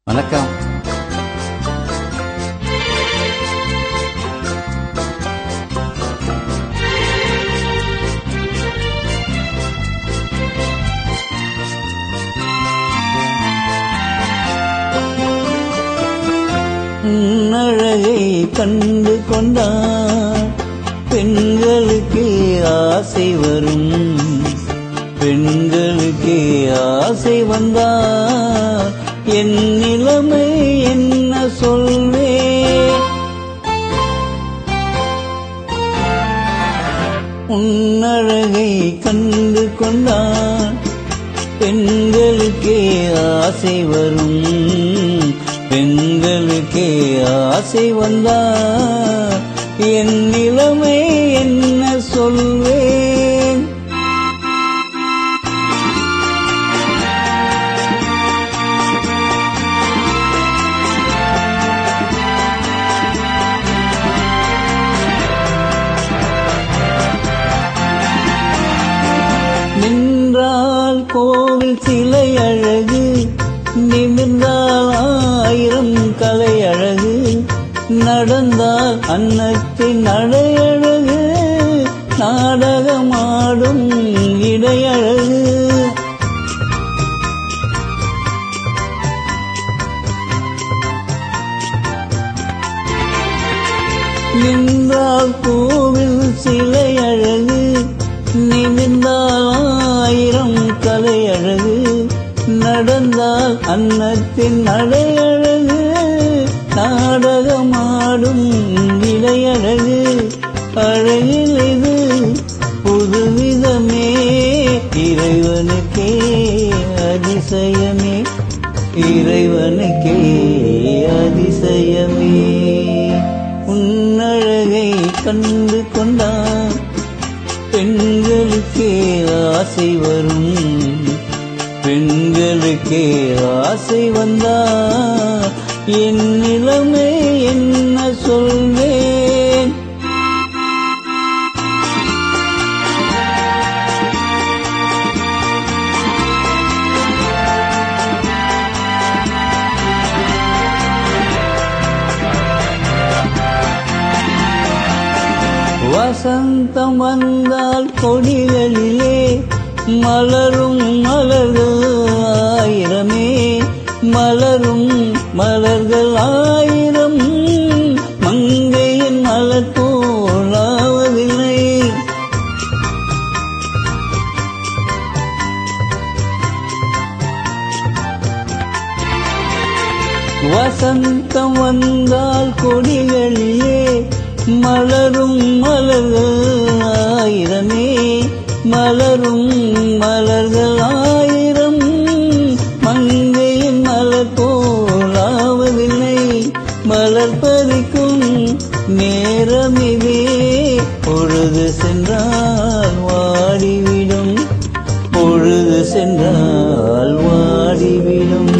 வணக்கம். அழகை கண்டு கொண்டார் பெண்களுக்கு ஆசை வரும், பெண்களுக்கு ஆசை வந்தார் என் நிலைமை என்ன சொல்வே. உன்னழகை கண்டு கொண்டார் பெண்களுக்கே ஆசை வரும், பெண்களுக்கே ஆசை வந்தார் என் நிலைமை என்ன சொல்வேன். நின்றால் கோவில் சிலை அழகு, நிமிர்ந்தால் ஆயிரம் கலை அழகு, நடந்தால் அன்னத்தின் நடையழகு, நாடகமாடும் இடையழகு. நின்றால் கோவில் சிலை அழகு, நிமிர்ந்தால் ஆயிரம் கலை அழகு, நடந்தால் அன்னத்தின் நடையழகு, நாடகமாடும் இடையழகு. அழகில் இது புதுவிதமே, இறைவனுக்கே அதிசயமே, இறைவனுக்கே அதிசயமே. உன்னழகை கண்டு கொண்டார் பெண்களுக்கே ஆசை வரும், பெண்களுக்கே ஆசை வந்தார் என் நிலைமை என்ன சொல்வேன். வசந்தம் வந்தால் கொடிகளிலே மலரும் மலர்கள் ஆயிரமே, மலரும் மலர்கள் ஆயிரம், மங்கையின் மலர் போலாவதில்லை. வசந்தம் வந்தால் கொடிகளிலே மலரும் மலர்கள் ஆயிரமே, மலரும் மலர்கள் ஆயிரம், மங்கையின் மலர் போலாவதில்லை. மலர் பறிக்கும் நேரமிவே, பொழுது சென்றால் வாடிவிடும், பொழுது சென்றால் வாடிவிடும்.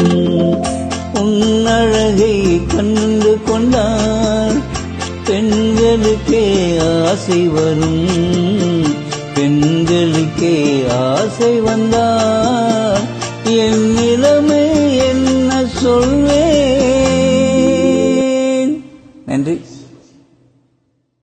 உன்னழகை கண்டு கொண்டார் பெண்களுக்கே ஆசை வரும், பெண்களுக்கே ஆசை வந்தார் என்